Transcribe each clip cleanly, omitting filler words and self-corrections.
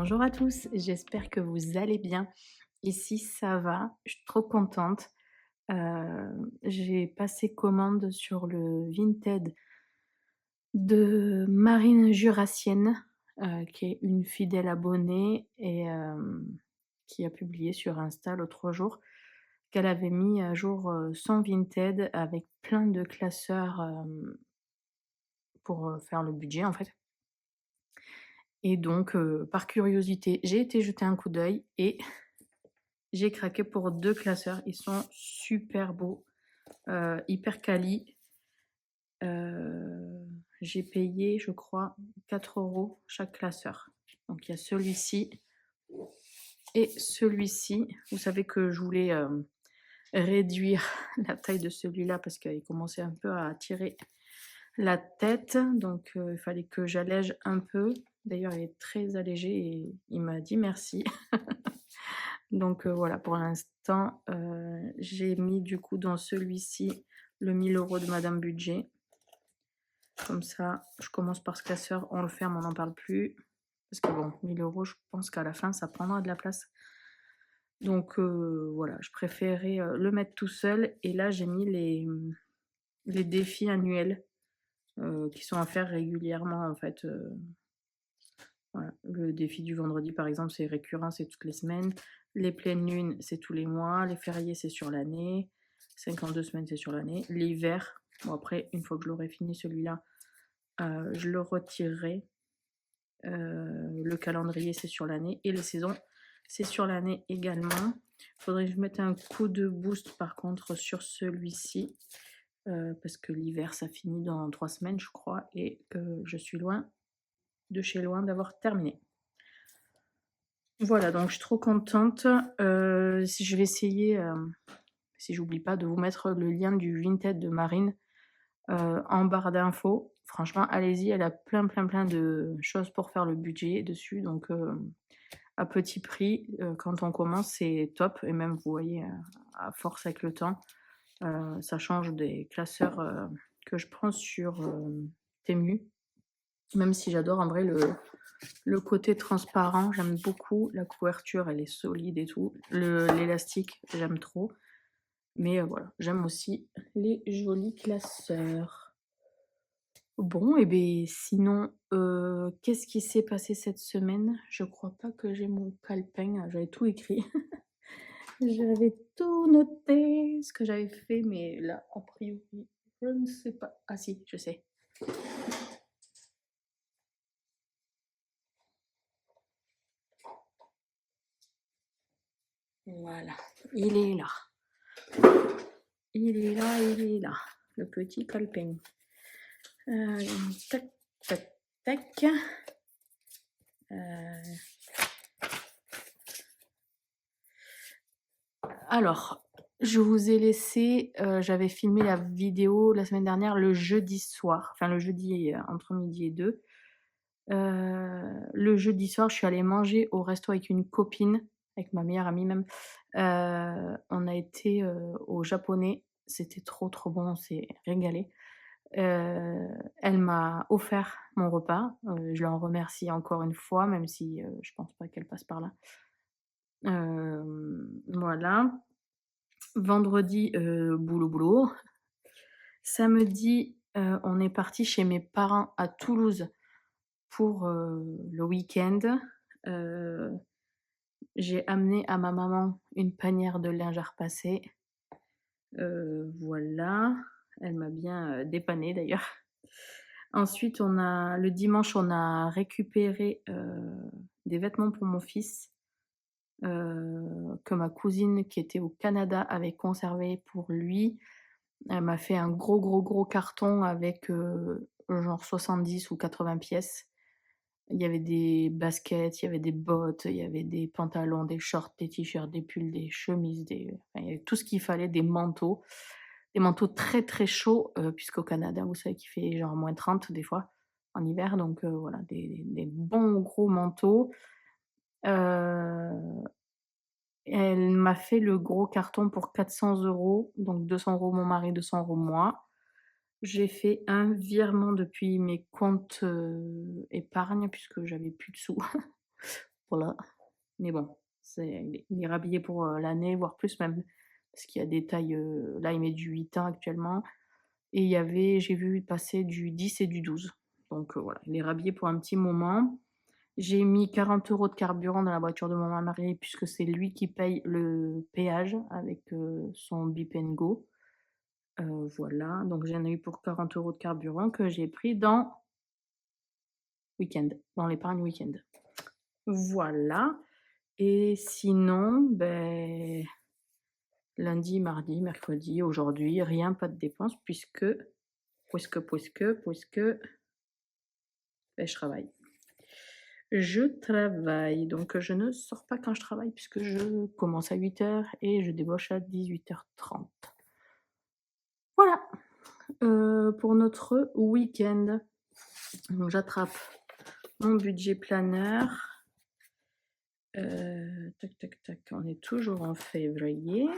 Bonjour à tous, j'espère que vous allez bien. Ici, ça va, je suis trop contente. J'ai passé commande sur le Vinted de Marine Jurassienne, qui est une fidèle abonnée et qui a publié sur Insta l'autre jour qu'elle avait mis à jour son Vinted avec plein de classeurs pour faire le budget en fait. Et donc, par curiosité, j'ai été jeter un coup d'œil et j'ai craqué pour 2 classeurs. Ils sont super beaux, hyper quali. Heu, j'ai payé, je crois, 4 € chaque classeur. Donc il y a celui-ci et celui-ci. Vous savez que je voulais, réduire la taille de celui-là parce qu'il commençait un peu à tirer la tête, donc il fallait que j'allège un peu. D'ailleurs, il est très allégé et il m'a dit merci. Donc voilà, pour l'instant, j'ai mis du coup dans celui-ci le 1 000 € de Madame Budget. Comme ça, je commence par ce classeur, on le ferme, on n'en parle plus. Parce que bon, 1 000 €, je pense qu'à la fin, ça prendra de la place. Donc voilà, je préférais le mettre tout seul. Et là, j'ai mis les défis annuels qui sont à faire régulièrement en fait. Voilà. Le défi du vendredi, par exemple, c'est récurrent, c'est toutes les semaines. Les pleines lunes, c'est tous les mois. Les fériés, c'est sur l'année. 52 semaines, c'est sur l'année. L'hiver, bon après, une fois que je l'aurai fini celui-là, je le retirerai. Le calendrier, c'est sur l'année. Et les saisons, c'est sur l'année également. Il faudrait que je mette un coup de boost, par contre, sur celui-ci. Parce que l'hiver, ça finit dans 3 semaines, je crois. Et que je suis loin de chez loin d'avoir terminé. Voilà, donc je suis trop contente. Si je vais essayer, si j'oublie pas de vous mettre le lien du Vinted de Marine, en barre d'infos. Franchement, allez-y, elle a plein de choses pour faire le budget dessus, donc à petit prix, quand on commence, c'est top. Et même, vous voyez, à force avec le temps, ça change des classeurs, que je prends sur, Temu. Même si j'adore en vrai le côté transparent, j'aime beaucoup. La couverture, elle est solide et tout. L'élastique, j'aime trop. Mais voilà, j'aime aussi les jolis classeurs. Bon, et beh, sinon, qu'est-ce qui s'est passé cette semaine? Je crois pas que j'ai mon calepin, j'avais tout écrit. J'avais tout noté, ce que j'avais fait, mais là, a priori, je ne sais pas. Ah si, je sais. Voilà, il est là. Il est là, il est là, le petit calepin. Tac, tac, tac. Alors, je vous ai laissé, j'avais filmé la vidéo la semaine dernière le jeudi soir, enfin le jeudi, entre midi et 2. Le jeudi soir, je suis allée manger au resto avec une copine, avec ma meilleure amie même. On a été, au japonais, c'était trop bon, on s'est régalés. Elle m'a offert mon repas, je l'en remercie encore une fois, même si, je pense pas qu'elle passe par là. Voilà. Vendredi, boulot. Samedi, on est partis chez mes parents à Toulouse pour, le week-end. Heu, j'ai amené à ma maman une panière de linge à repasser. Voilà, elle m'a bien, dépannée d'ailleurs. Ensuite, le dimanche, on a récupéré, des vêtements pour mon fils, que ma cousine qui était au Canada avait conservé pour lui. Elle m'a fait un gros carton avec, genre 70 ou 80 pièces. Il y avait des baskets, il y avait des bottes, il y avait des pantalons, des shorts, des t-shirts, des pulls, des chemises, enfin, il y avait tout ce qu'il fallait, des manteaux. Des manteaux très chauds, puisqu'au Canada, vous savez qu'il fait genre -30 des fois, en hiver, donc voilà, des bons gros manteaux. Heu, elle m'a fait le gros carton pour 400 €, donc 200 € mon mari, 200 € moi. J'ai fait un virement depuis mes comptes, épargne puisque j'avais plus de sous Voilà. Mais bon, il est rhabillé pour l'année, voire plus même. Parce qu'il y a des tailles, là il met du 8 ans actuellement. Et il y avait, j'ai vu passer du 10 et du 12. Donc voilà, il est rhabillé pour un petit moment. J'ai mis 40 € de carburant dans la voiture de mon mari puisque c'est lui qui paye le péage avec son Bip& Go. Voilà, donc j'en ai eu pour 40 € de carburant que j'ai pris dans week-end, dans l'épargne week-end. Voilà. Et sinon, ben, lundi, mardi, mercredi, aujourd'hui, rien, pas de dépenses puisque ben, je travaille. Je travaille, donc je ne sors pas quand je travaille puisque je commence à 8h et je débauche à 18h30. Voilà, pour notre week-end. Donc j'attrape mon budget planeur. Tac, tac, tac, on est toujours en février.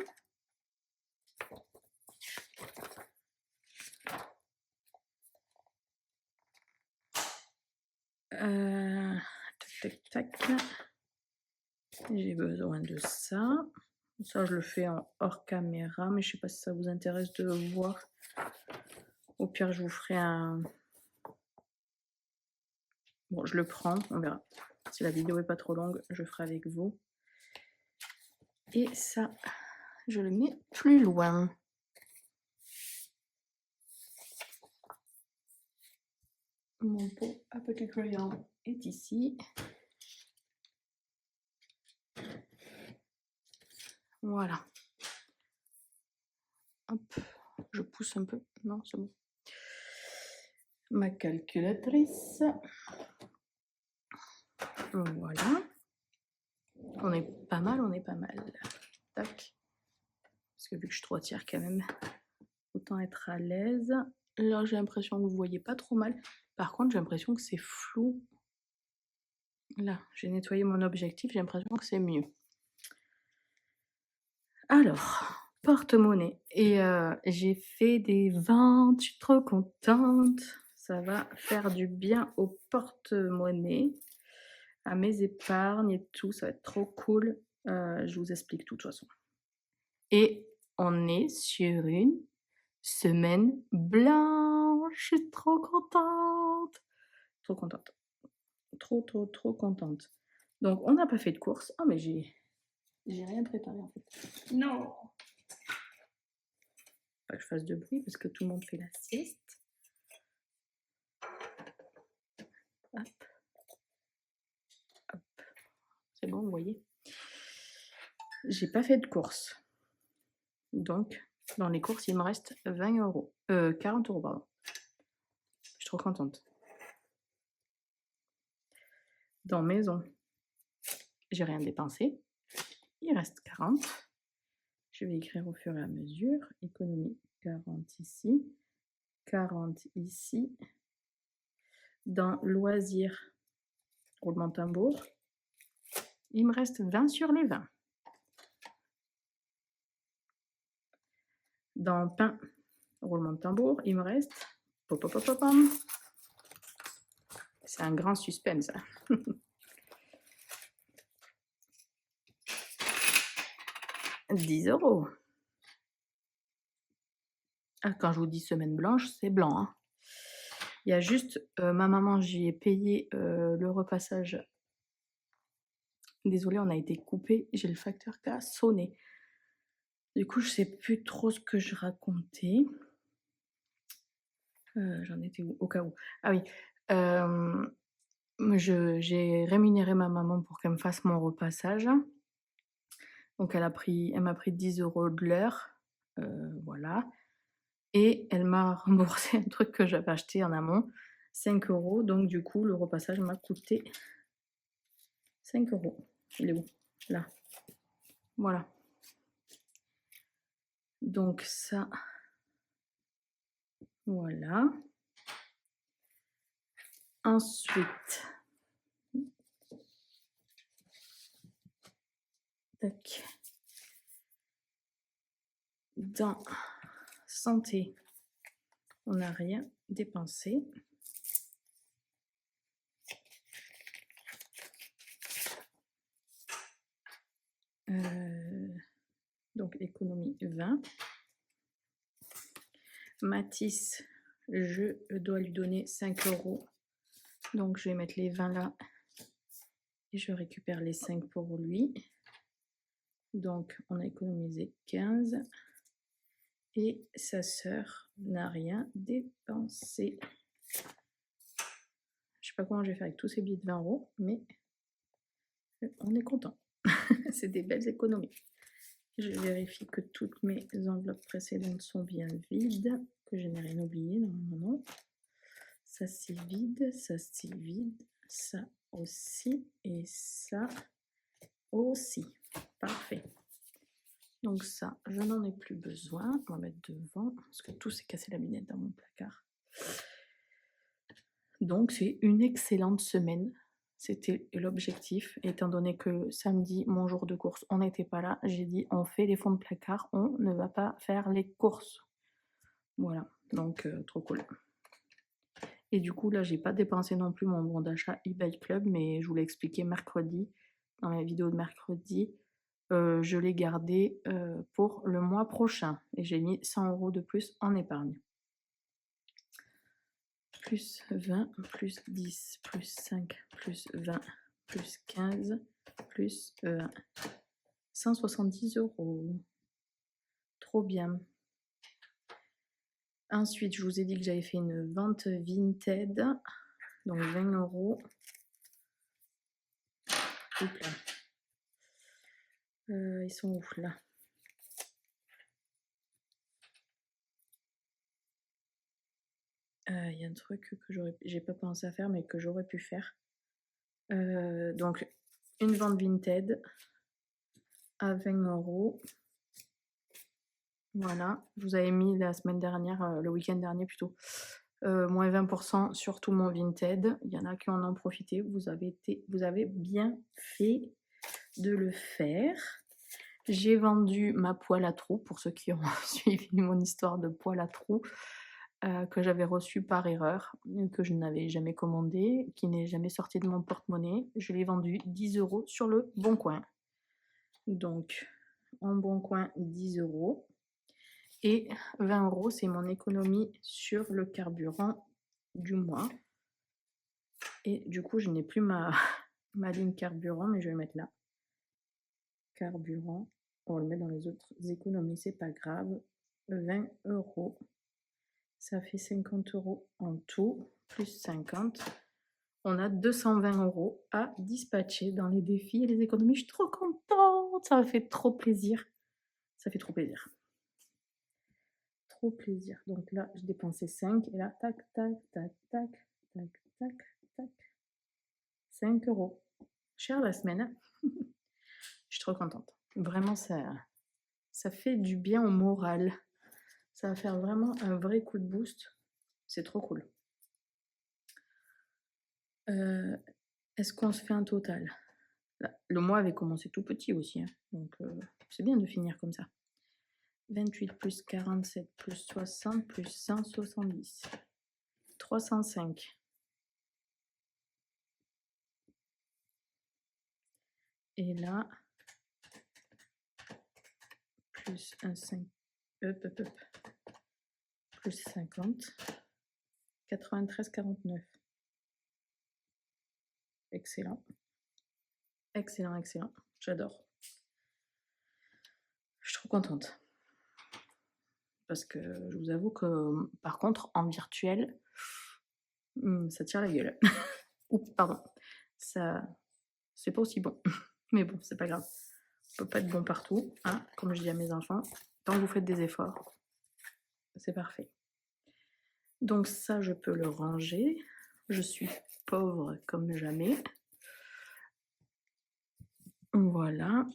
Tac, tac, tac. J'ai besoin de ça. Ça, je le fais en hors caméra, mais je sais pas si ça vous intéresse de voir. Au pire, je vous ferai un... Bon, je le prends, on verra. Si la vidéo est pas trop longue, je ferai avec vous. Et ça, je le mets plus loin. Mon pot à petit crayon est ici. Voilà. Hop, je pousse un peu. Non, c'est bon. Ma calculatrice. Voilà. On est pas mal, on est pas mal. Tac. Parce que vu que je suis 3/4 quand même, autant être à l'aise. Là, j'ai l'impression que vous voyez pas trop mal. Par contre, j'ai l'impression que c'est flou. Là, j'ai nettoyé mon objectif, j'ai l'impression que c'est mieux. Alors, porte-monnaie. Et j'ai fait des ventes, je suis trop contente. Ça va faire du bien au porte-monnaie, à mes épargnes et tout. Ça va être trop cool. Je vous explique tout de toute façon. Et on est sur une semaine blanche. Je suis trop contente. Trop contente. Trop, trop, trop contente. Donc, on n'a pas fait de course. Oh, mais j'ai rien préparé en fait. Non! Pas que je fasse de bruit parce que tout le monde fait la sieste. Hop. Hop. C'est bon, vous voyez. J'ai pas fait de course. Donc, dans les courses, il me reste 20 €. 40 €, pardon. Je suis trop contente. Dans maison, j'ai rien dépensé. Il reste 40. Je vais écrire au fur et à mesure. Économie, 40 ici. 40 ici. Dans loisirs, roulement de tambour, il me reste 20 sur les 20. Dans pain, roulement de tambour, il me reste... Pop, pop, pop, pop, pop. C'est un grand suspense, ça. 10 €. Ah, quand je vous dis semaine blanche, c'est blanc, hein. Il y a juste ma maman, j'y ai payé le repassage. Désolée, on a été coupé. J'ai le facteur qui a sonné. Du coup, je sais plus trop ce que je racontais. J'en étais où? Au cas où. Ah oui. J'ai rémunéré ma maman pour qu'elle me fasse mon repassage. Donc elle m'a pris 10 € de l'heure. Voilà. Et elle m'a remboursé un truc que j'avais acheté en amont, 5 €. Donc du coup, le repassage m'a coûté 5 €. Il est où? Là. Voilà. Donc ça, voilà. Ensuite, tac. Dans santé, on n'a rien dépensé. Donc économie 20. Matisse, je dois lui donner 5 €. Donc je vais mettre les 20 là. Et je récupère les 5 pour lui. Donc on a économisé 15. Et sa sœur n'a rien dépensé. Je sais pas comment je vais faire avec tous ces billets de 20 €, mais on est content. C'est des belles économies. Je vérifie que toutes mes enveloppes précédentes sont bien vides, que je n'ai rien oublié, non. Ça c'est vide, ça c'est vide, ça aussi, et ça aussi. Parfait. Donc ça, je n'en ai plus besoin. On va mettre devant, parce que tout s'est cassé la binette dans mon placard. Donc c'est une excellente semaine. C'était l'objectif, étant donné que samedi, mon jour de course, on n'était pas là. J'ai dit, on fait les fonds de placard, on ne va pas faire les courses. Voilà, donc trop cool. Et du coup, là, j'ai pas dépensé non plus mon bon d'achat eBay Club, mais je vous l'ai expliqué mercredi, dans la vidéo de mercredi. Je l'ai gardé pour le mois prochain. Et j'ai mis 100 € de plus en épargne. Plus 20, plus 10, plus 5, plus 20, plus 15, plus 20. 170 €. Trop bien. Ensuite, je vous ai dit que j'avais fait une vente Vinted. Donc 20 €. Hop là. Ils sont où là? Il y a un truc que j'ai pas pensé à faire, mais que j'aurais pu faire. Donc, une vente Vinted à 20 €. Voilà, je vous avais mis la semaine dernière, le week-end dernier plutôt, moins 20% sur tout mon Vinted. Il y en a qui en ont profité. Vous avez bien fait de le faire. J'ai vendu ma poêle à trous, pour ceux qui ont suivi mon histoire de poêle à trous, que j'avais reçue par erreur, que je n'avais jamais commandé, qui n'est jamais sorti de mon porte-monnaie. Je l'ai vendue 10 € sur le Bon Coin. Donc, en Bon Coin, 10 €. Et 20 €, c'est mon économie sur le carburant du mois. Et du coup, je n'ai plus ma ligne carburant, mais je vais mettre là. Carburant. On va le mettre dans les autres économies, c'est pas grave. 20 €. Ça fait 50 € en tout, plus 50. On a 220 € à dispatcher dans les défis et les économies. Je suis trop contente, ça m'a fait trop plaisir. Ça fait trop plaisir. Trop plaisir. Donc là, je dépensais 5 et là, tac, tac, tac, tac, tac, tac, tac. 5 €. Cher la semaine. Je suis trop contente. Vraiment, ça fait du bien au moral. Ça va faire vraiment un vrai coup de boost. C'est trop cool. Est-ce qu'on se fait un total? Là, le mois avait commencé tout petit aussi, hein, donc c'est bien de finir comme ça. 28 plus 47 plus 60 plus 170. 305. Et là, plus un 5. Plus 50. 93,49. Excellent. Excellent, excellent. J'adore. Je suis trop contente. Parce que je vous avoue que, par contre, en virtuel, ça tire la gueule. Oups, pardon. Ça, c'est pas aussi bon. Mais bon, c'est pas grave. On peut pas être bon partout, hein, comme je dis à mes enfants. Tant que vous faites des efforts, c'est parfait. Donc ça, je peux le ranger. Je suis pauvre comme jamais. Voilà.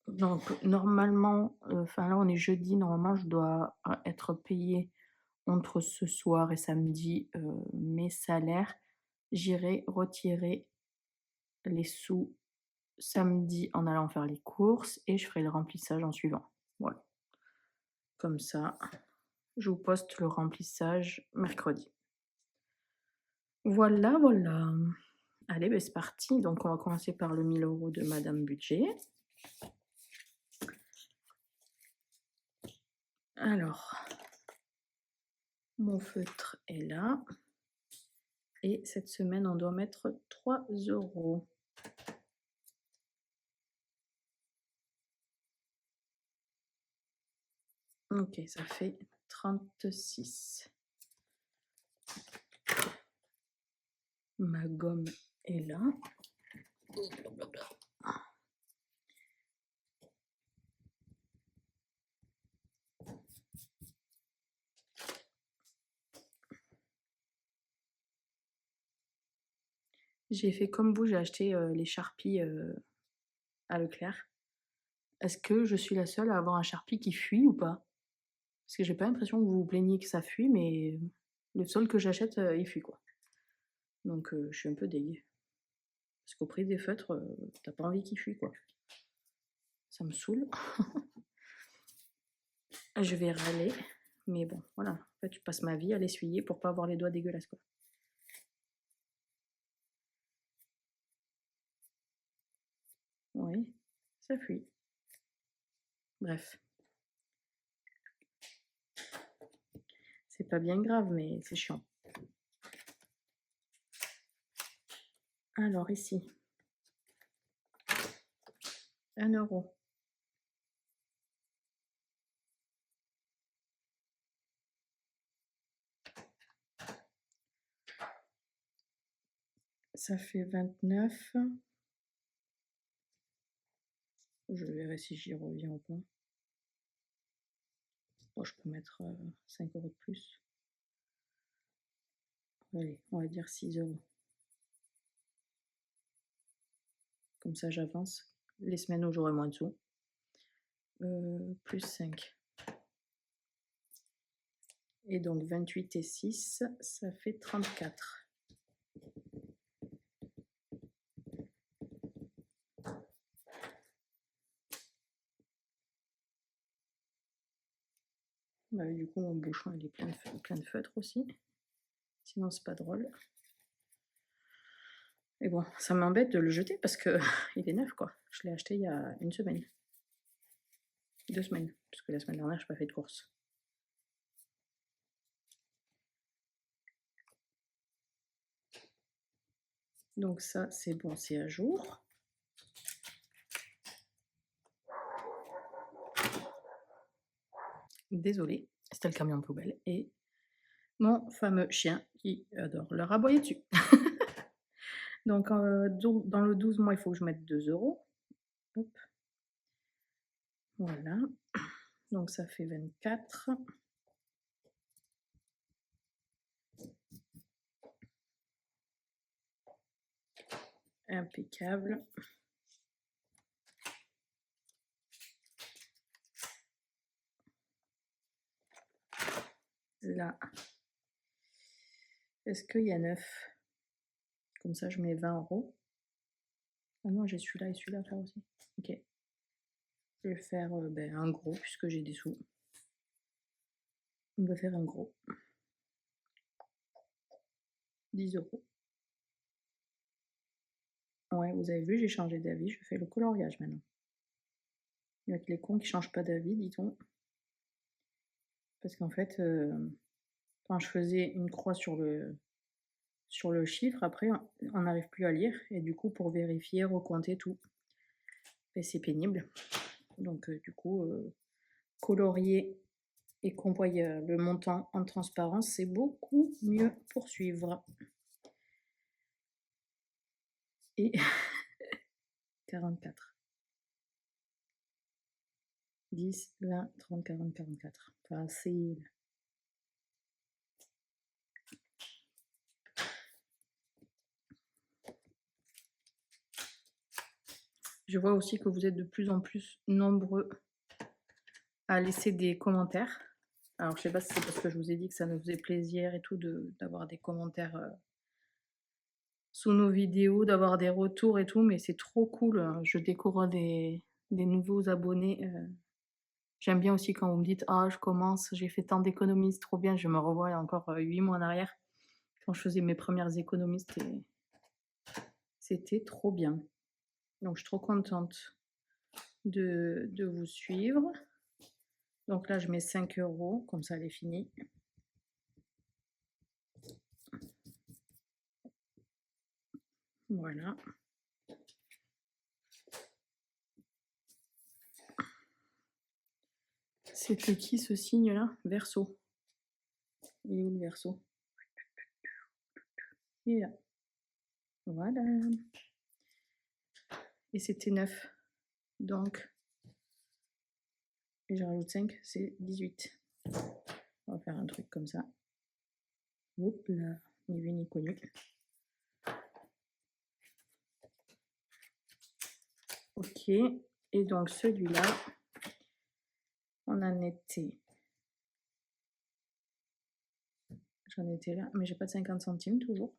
Donc normalement, enfin là on est jeudi, normalement je dois être payée entre ce soir et samedi mes salaires. J'irai retirer les sous samedi en allant faire les courses et je ferai le remplissage en suivant. Voilà. Comme ça, je vous poste le remplissage mercredi. Voilà, voilà. Allez, ben c'est parti. Donc on va commencer par le 1000 € de Madame Budget. Alors, mon feutre est là. Et cette semaine, on doit mettre 3 €. Ok, ça fait 36. Ma gomme est là. J'ai fait comme vous, j'ai acheté les Sharpies à Leclerc. Est-ce que je suis la seule à avoir un Sharpie qui fuit ou pas? Parce que j'ai pas l'impression que vous vous plaignez que ça fuit, mais le seul que j'achète, il fuit quoi. Donc je suis un peu dégue. Parce qu'au prix des feutres, t'as pas envie qu'il fuit quoi. Ça me saoule. Je vais râler, mais bon, voilà. En fait, je passe ma vie à l'essuyer pour pas avoir les doigts dégueulasses quoi. Oui, ça fuit. Bref. C'est pas bien grave, mais c'est chiant. Alors ici, 1 €. Ça fait 29. Je verrai si j'y reviens ou pas. Bon, je peux mettre 5 € de plus. Allez, on va dire 6 €. Comme ça, j'avance. Les semaines où j'aurai moins de sous. Plus 5. Et donc 28 et 6, ça fait 34. Bah, du coup, mon bouchon il est plein de feutres aussi. Sinon, c'est pas drôle. Et bon, ça m'embête de le jeter parce que il est neuf quoi. Je l'ai acheté il y a 1 semaine. 2 semaines, parce que la semaine dernière, je n'ai pas fait de course. Donc ça, c'est bon, c'est à jour. Désolée, c'était le camion de poubelle. Et mon fameux chien qui adore leur aboyer dessus. Donc, dans le 12 mois, il faut que je mette 2 €. Hop. Voilà. Donc ça fait 24. Impeccable. Là, est-ce qu'il y a 9? Comme ça, je mets 20 €. Ah non, j'ai celui-là et celui-là à faire aussi. Ok. Je vais faire un gros puisque j'ai des sous. On va faire un gros. 10 €. Ouais, vous avez vu, j'ai changé d'avis. Je fais le coloriage maintenant. Il y a que les cons qui changent pas d'avis, dit-on. Parce qu'en fait, quand je faisais une croix sur le chiffre, après, on n'arrive plus à lire. Et du coup, pour vérifier, recompter tout. Et c'est pénible. Donc, du coup, colorier et qu'on voie le montant en transparence, c'est beaucoup mieux pour suivre. Et 44. 10, 20, 30, 40, 44. Facile. Je vois aussi que vous êtes de plus en plus nombreux à laisser des commentaires. Alors, je sais pas si c'est parce que je vous ai dit que ça nous faisait plaisir et tout d'avoir des commentaires sous nos vidéos, d'avoir des retours et tout, mais c'est trop cool. Je découvre des nouveaux abonnés. J'aime bien aussi quand vous me dites ah, je commence, j'ai fait tant d'économies, c'est trop bien. Je me revois encore 8 mois en arrière quand je faisais mes premières économies, c'était trop bien. Donc, je suis trop contente de vous suivre. Donc là, je mets 5 €, comme ça, elle est finie. Voilà. C'était qui ce signe-là? Verseau. Il est où le Verseau? Il est là. Voilà. Et c'était 9. Donc, et je rajoute 5, c'est 18. On va faire un truc comme ça. Hop là, ni vu ni connu. Ok, et donc celui-là, on en était... J'en étais là, mais j'ai pas de 50 centimes toujours.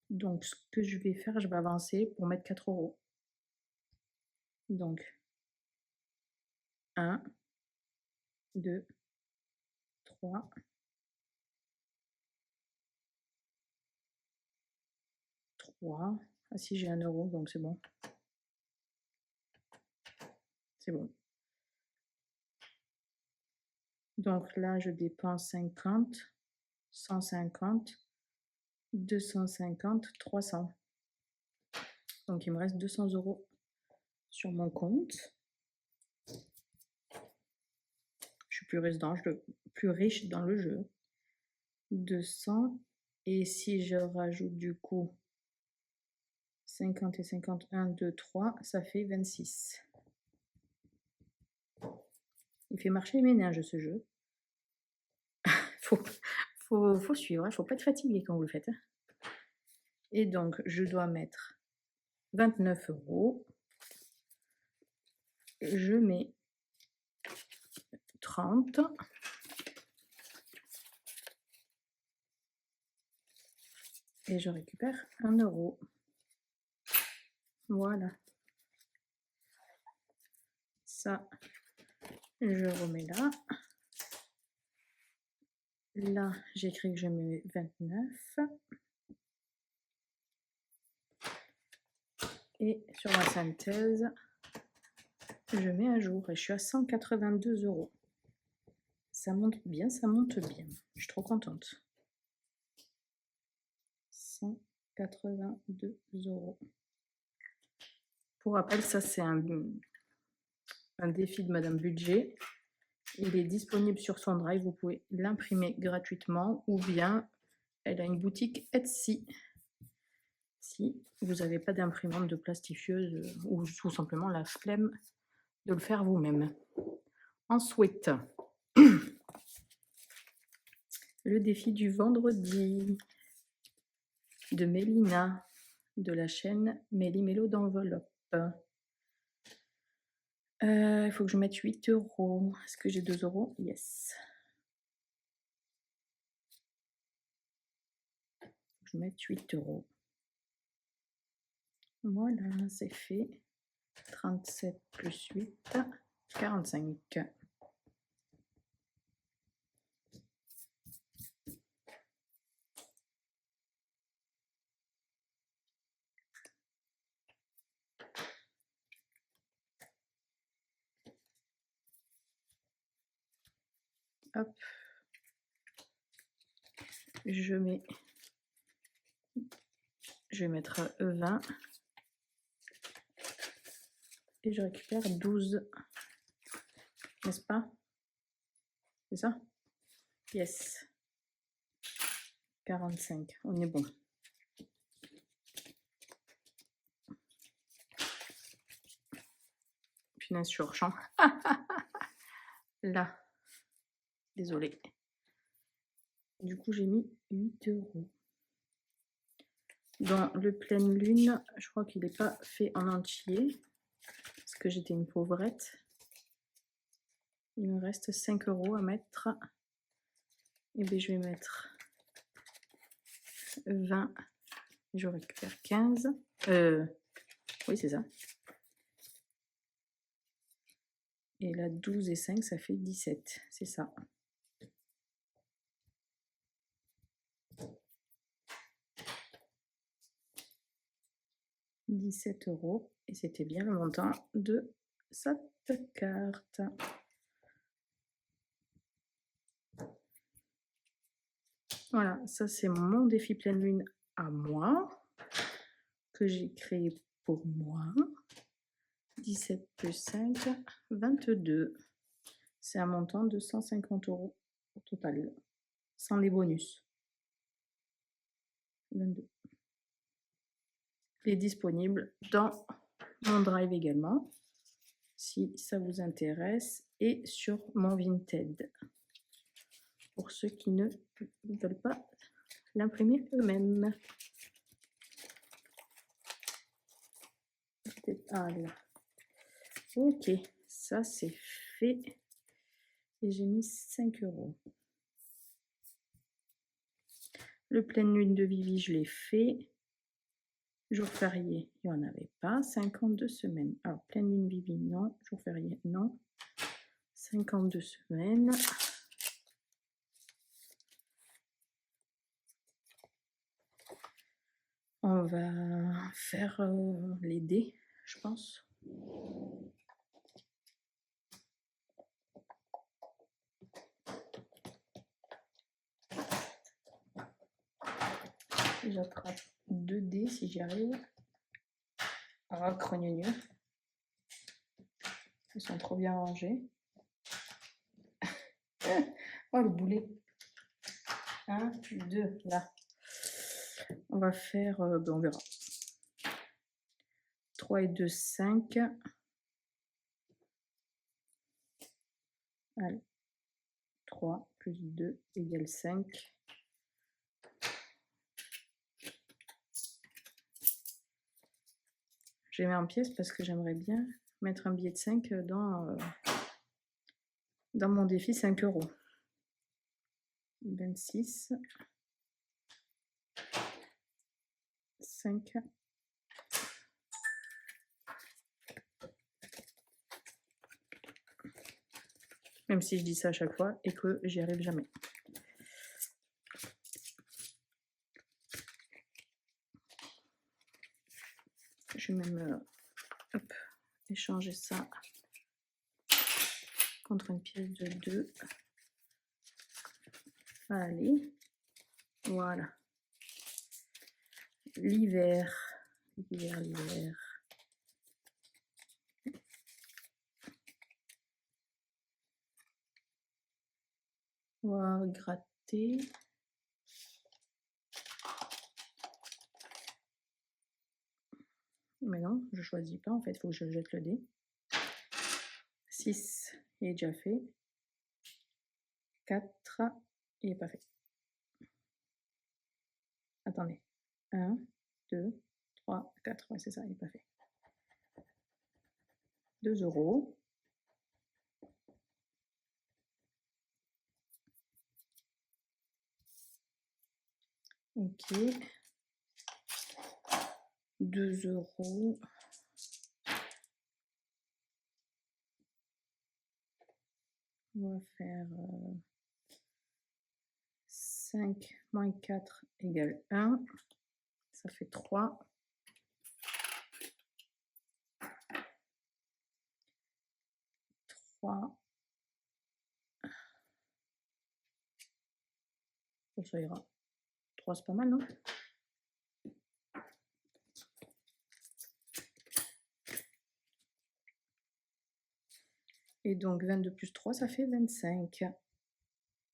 Donc, ce que je vais faire, je vais avancer pour mettre 4 €. Donc, 1, 2, 3, 3. Ah si, j'ai 1 €, donc c'est bon. C'est bon. Donc là, je dépense 50, 150, 250, 300. Donc, il me reste 200 € sur mon compte. Je suis plus riche dans le jeu. 200. Et si je rajoute du coup 50 et 50, 1, 2, 3, ça fait 26. Il fait marcher les ménages ce jeu. faut suivre, il faut pas être fatigué quand vous le faites. Et donc, je dois mettre 29 €. Je mets 30. Et je récupère 1 €. Voilà. Ça, je remets là. Là, j'écris que je mets 29. Et sur ma synthèse, je mets à jour et je suis à 182 €. Ça monte bien, ça monte bien. Je suis trop contente. 182 €. Pour rappel, ça c'est un défi de Madame Budget. Il est disponible sur son drive. Vous pouvez l'imprimer gratuitement ou bien elle a une boutique Etsy. Si vous n'avez pas d'imprimante de plastifieuse ou tout simplement la flemme de le faire vous-même. Ensuite, le défi du vendredi de Mélina de la chaîne Méli Mélo d'enveloppe. Il faut que je mette 8 €. Est-ce que j'ai 2 €? Yes. Je vais mettre 8 €. Voilà, c'est fait. 37 plus 8, 45. Hop. Je vais mettre 20. Et je récupère 12. N'est-ce pas? C'est ça? Yes. 45. On est bon. Punaise, je suis hors champ. Là. Désolée. Du coup, j'ai mis 8 €. Dans le pleine lune, je crois qu'il n'est pas fait en entier. Parce que j'étais une pauvrette. Il me reste 5 € à mettre. Et bien, je vais mettre 20. Je récupère 15. Oui, c'est ça. Et là, 12 et 5, ça fait 17. C'est ça. « 17 € » et c'était bien le montant de cette carte. Voilà, ça c'est mon défi pleine lune à moi, que j'ai créé pour moi. 17 plus 5, 22. C'est un montant de 150 € au total, sans les bonus. 22. Il est disponible dans mon Drive également, si ça vous intéresse, et sur mon Vinted, pour ceux qui ne veulent pas l'imprimer eux-mêmes. Ah là. Ok, ça c'est fait. Et j'ai mis 5 €. Le pleine lune de Vivi, je l'ai fait. Jour férié, il n'y en avait pas. 52 semaines. Alors, pleine lune Vivi, non. Jour férié, non. 52 semaines. On va faire les dés, je pense. J'attrape 2 dés si j'y arrive. Ah, crognonieux. Ils sont trop bien rangés. Oh, le boulet. 1, 2, là. On va faire, on verra. 3 et 2, 5. Allez. 3 plus 2 égale 5. J'ai mis en pièces parce que j'aimerais bien mettre un billet de 5 dans mon défi 5 €. 26. 5. Même si je dis ça à chaque fois et que j'y arrive jamais. Je vais même échanger ça contre une pièce de 2. Allez, voilà. L'hiver. On va gratter. Mais non, je choisis pas en fait, il faut que je jette le dé. 6, il est déjà fait. 4, il n'est pas fait. Attendez. 1, 2, 3, 4. Ouais, c'est ça, il n'est pas fait. 2 €. Ok. 2 €. On va faire 5 moins 4 égale 1. Ça fait 3. 3. Oh, ça ira. 3, c'est pas mal, non? Et donc 22 plus 3, ça fait 25.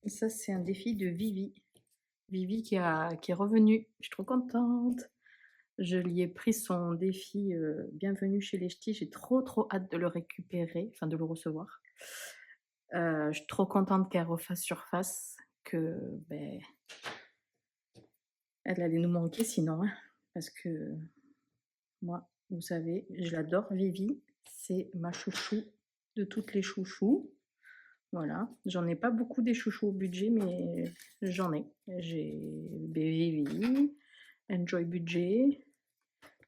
Et ça, c'est un défi de Vivi. Vivi qui est revenue. Je suis trop contente. Je lui ai pris son défi Bienvenue chez les Ch'tis. J'ai trop hâte de le récupérer, enfin de le recevoir. Je suis trop contente qu'elle refasse surface, que ben, elle allait nous manquer sinon, hein, parce que moi, vous savez, je l'adore, Vivi. C'est ma chouchou de toutes les chouchous. Voilà, j'en ai pas beaucoup des chouchous au budget, mais j'en ai. J'ai Vivi, Enjoy Budget.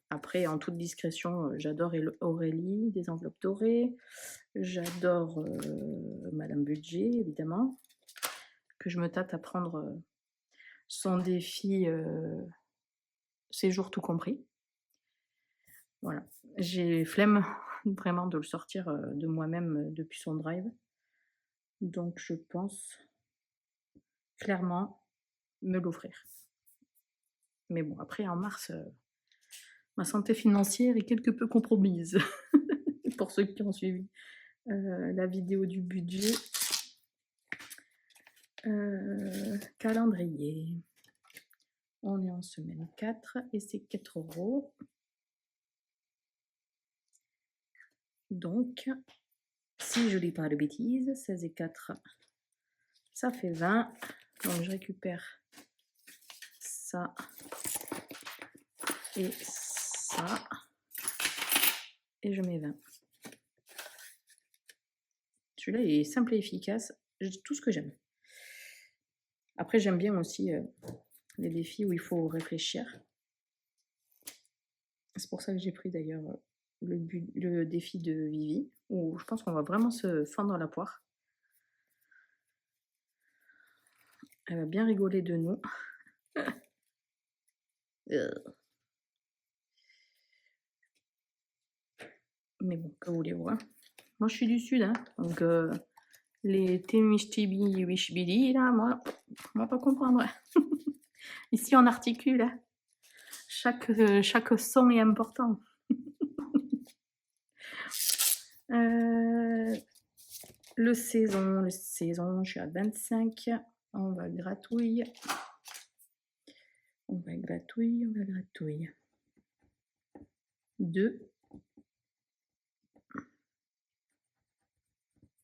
Après, en toute discrétion, j'adore Aurélie, des enveloppes dorées. J'adore Madame Budget, évidemment, que je me tâte à prendre son défi séjour tout compris. Voilà, j'ai flemme vraiment de le sortir de moi-même depuis son drive. Donc je pense clairement me l'offrir. Mais bon, après en mars, ma santé financière est quelque peu compromise. Pour ceux qui ont suivi la vidéo du budget. Calendrier. On est en semaine 4 et c'est 4 €. Donc, si je ne dis pas de bêtises, 16 et 4, ça fait 20. Donc, je récupère ça et ça. Et je mets 20. Celui-là, il est simple et efficace. Tout ce que j'aime. Après, j'aime bien aussi les défis où il faut réfléchir. C'est pour ça que j'ai pris d'ailleurs le défi de Vivi, où je pense qu'on va vraiment se fendre la poire. Elle va bien rigoler de nous. Mais bon, que voulez-vous, hein. Moi, je suis du Sud, hein, donc les Temishtibi Wishbili, là, moi, on va pas comprendre. Ici, on articule, hein. Chaque son est important. Le saison, je suis à 25. On va gratouille. On va gratouille. 2.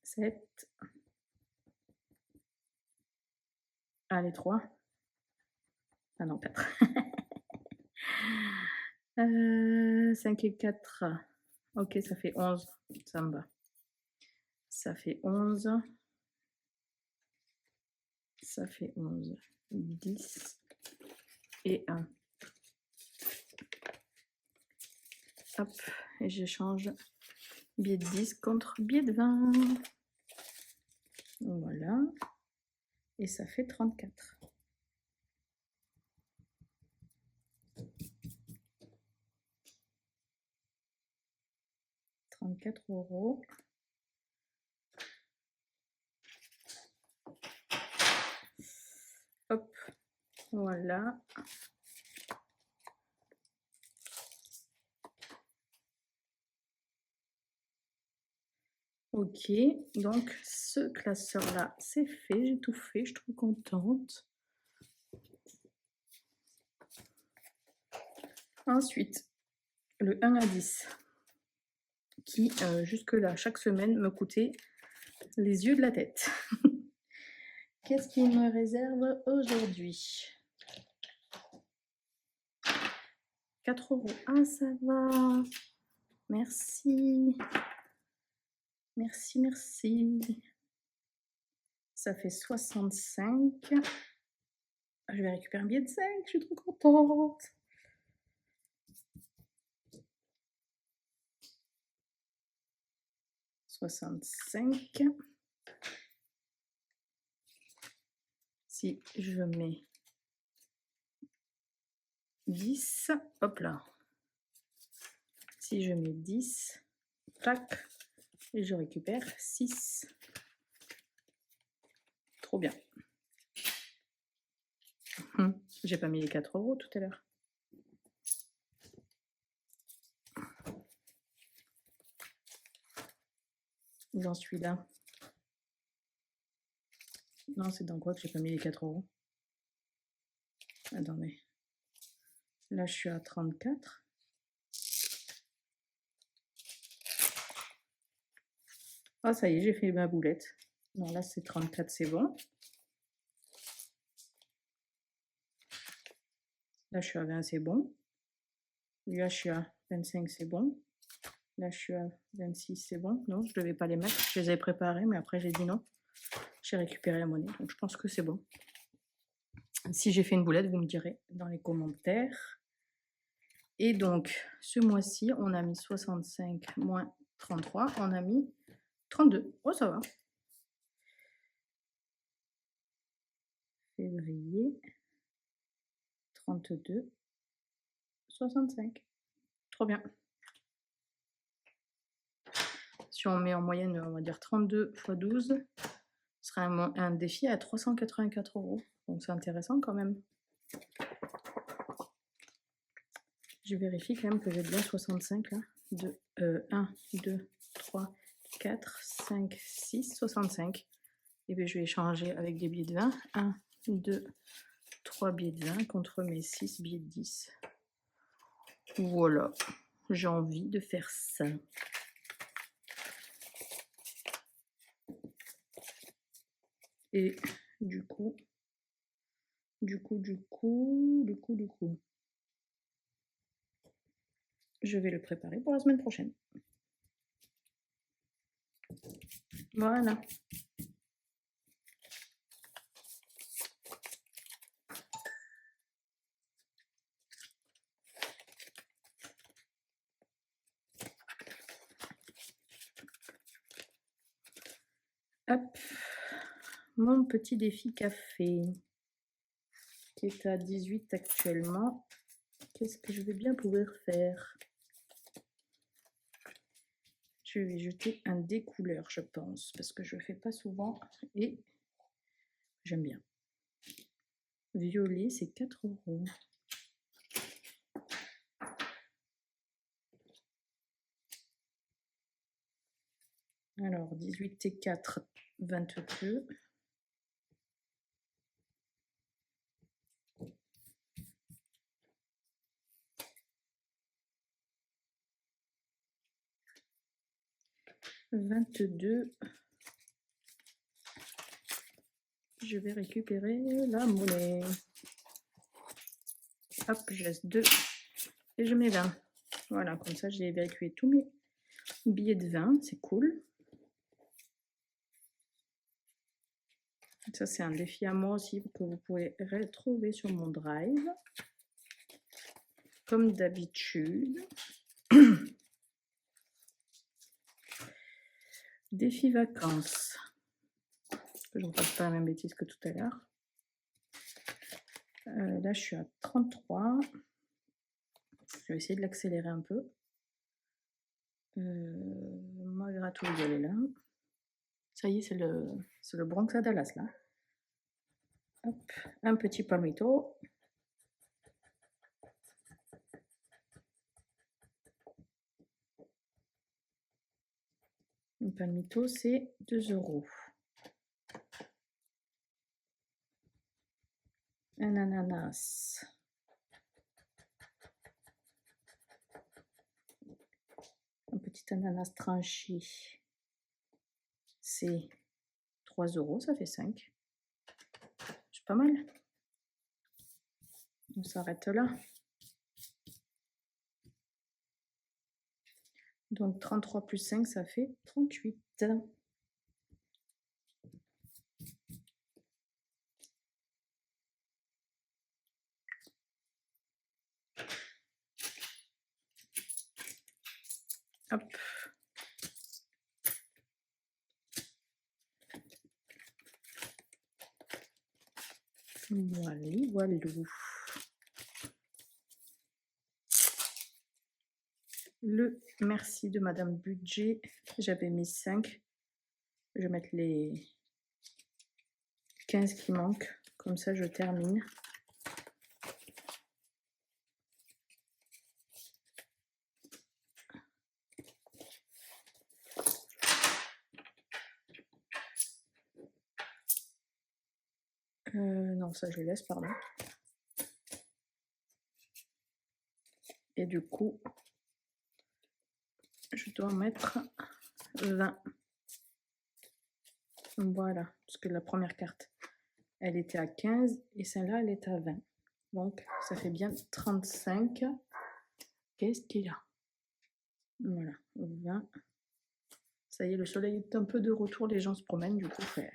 7. Allez, 3. Ah non, 4. 5 et 4. Ok, ça fait 11. Ça me va. Ça fait 11. Ça fait 11. 10. Et 1. Hop, et j'échange billet de 10 contre billet de 20. Voilà. Et ça fait 34. €34. Hop, voilà. Ok, donc ce classeur-là, c'est fait, j'ai tout fait, je suis trop contente. Ensuite, le 1 à 10, qui jusque-là, chaque semaine, me coûtait les yeux de la tête. Qu'est-ce qu'il me réserve aujourd'hui? 4 €. Ah, ça va. Merci. Merci, merci. Ça fait 65. Je vais récupérer un billet de 5, je suis trop contente. « 65. Si je mets 10, hop là. Si je mets 10, tac, et je récupère 6. Trop bien. J'ai pas mis les 4 € tout à l'heure. J'en suis là. Non, c'est dans quoi que j'ai pas mis les 4 €? Attendez. Là, je suis à 34. Ah, ça y est, j'ai fait ma boulette. Non, là, c'est 34, c'est bon. Là, je suis à 20, c'est bon. Là, je suis à 25, c'est bon. Là, je suis à 26, c'est bon. Non, je ne devais pas les mettre. Je les avais préparés, mais après, j'ai dit non. J'ai récupéré la monnaie, donc je pense que c'est bon. Si j'ai fait une boulette, vous me direz dans les commentaires. Et donc, ce mois-ci, on a mis 65 moins 33. On a mis 32. Oh, ça va. Février. 32. 65. Trop bien. Si on met en moyenne, on va dire 32 x 12, ce sera un défi à 384 €. Donc c'est intéressant quand même. Je vérifie quand même que j'ai bien 65 là. 1, 2, 3, 4, 5, 6, 65. Et bien je vais échanger avec des billets de 20. 1, 2, 3 billets de 20 contre mes 6 billets de 10. Voilà, j'ai envie de faire ça. Et du coup, je vais le préparer pour la semaine prochaine. Voilà. Hop, mon petit défi café qui est à 18 actuellement. Qu'est-ce que je vais bien pouvoir faire? Je vais jeter un découleur, je pense, parce que je ne le fais pas souvent et j'aime bien. Violet, c'est 4 €. Alors, 18 et 4, 22. Je vais récupérer la monnaie. Hop, je laisse 2 et je mets 20. Voilà, comme ça j'ai évacué tous mes billets de 20, c'est cool. Ça c'est un défi à moi aussi que vous pouvez retrouver sur mon drive. Comme d'habitude. Défi vacances. Que je ne fasse pas la même bêtise que tout à l'heure. Là, je suis à 33. Je vais essayer de l'accélérer un peu. Ma gratouille, elle est là. Ça y est, c'est le Bronx à Dallas, là. Hop, un petit palmito. Un palmito, c'est 2 €. Un ananas. Un petit ananas tranché. C'est 3 €, ça fait 5. C'est pas mal. On s'arrête là. Donc 33 plus 5, ça fait 38. Hop. Voilà, voilà. Le merci de Madame Budget, j'avais mis 5. Je vais mettre les 15 qui manquent, comme ça je termine. Non, ça je laisse, pardon. Et du coup, je dois mettre 20. Voilà, parce que la première carte, elle était à 15 et celle-là, elle est à 20. Donc, ça fait bien 35. Qu'est-ce qu'il a? Voilà, 20. Ça y est, le soleil est un peu de retour, les gens se promènent, du coup, ça fait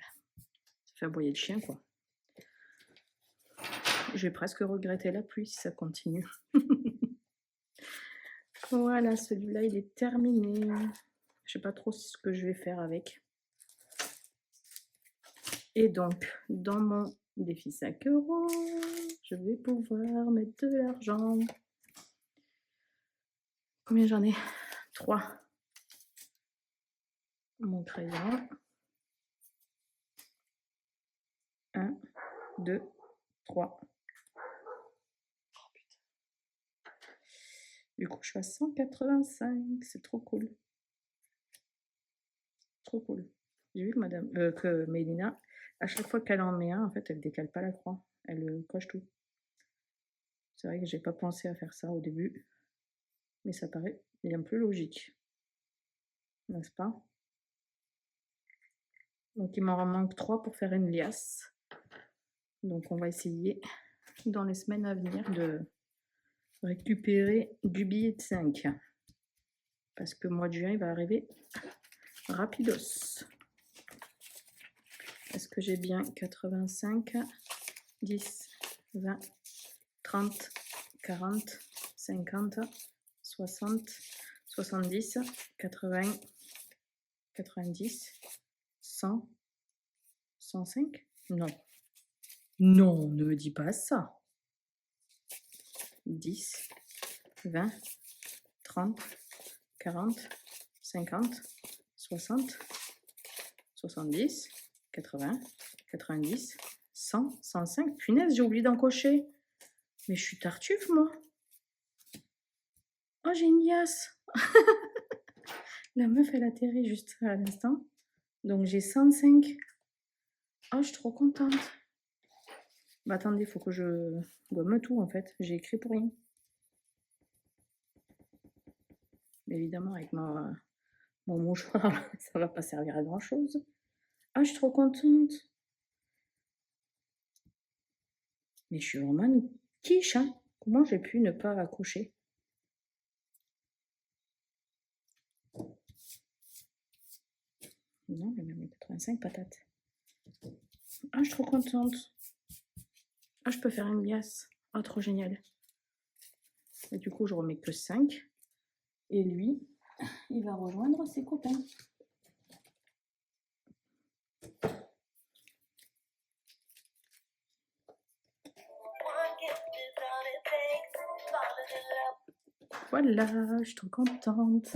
aboyer le chien, quoi. Je vais presque regretter la pluie si ça continue. Voilà, celui-là, il est terminé. Je sais pas trop ce que je vais faire avec. Et donc, dans mon défi 5 €, je vais pouvoir mettre de l'argent. Combien j'en ai? 3. Mon crayon. 1, 2, 3. Du coup, je suis à 185. C'est trop cool. Trop cool. J'ai vu que Mélina, à chaque fois qu'elle en met un, en fait, elle décale pas la croix. Elle coche tout. C'est vrai que j'ai pas pensé à faire ça au début. Mais ça paraît bien plus logique. N'est-ce pas? Donc, il m'en manque 3 pour faire une liasse. Donc, on va essayer dans les semaines à venir de récupérer du billet de 5. Parce que le mois de juin, il va arriver rapidos. Est-ce que j'ai bien 85, 10, 20, 30, 40, 50, 60, 70, 80, 90, 100, 105? Non. Non, ne me dis pas ça. 10, 20, 30, 40, 50, 60, 70, 80, 90, 100, 105. Punaise, j'ai oublié d'en cocher. Mais je suis tartuffe, moi. Oh, j'ai une liasse. La meuf, elle atterrit juste à l'instant. Donc, j'ai 105. Oh, je suis trop contente. Bah, attendez, il faut que je gomme tout, en fait. J'ai écrit pour rien. Mais évidemment, avec mon mouchoir, ça va pas servir à grand-chose. Ah, je suis trop contente. Mais je suis vraiment une quiche, hein. Comment j'ai pu ne pas accrocher? Non, mais même 85 patates. Ah, je suis trop contente. Ah, je peux faire une liasse. Ah, trop génial. Et du coup, je remets que 5. Et lui, il va rejoindre ses copains. Voilà, je suis trop contente.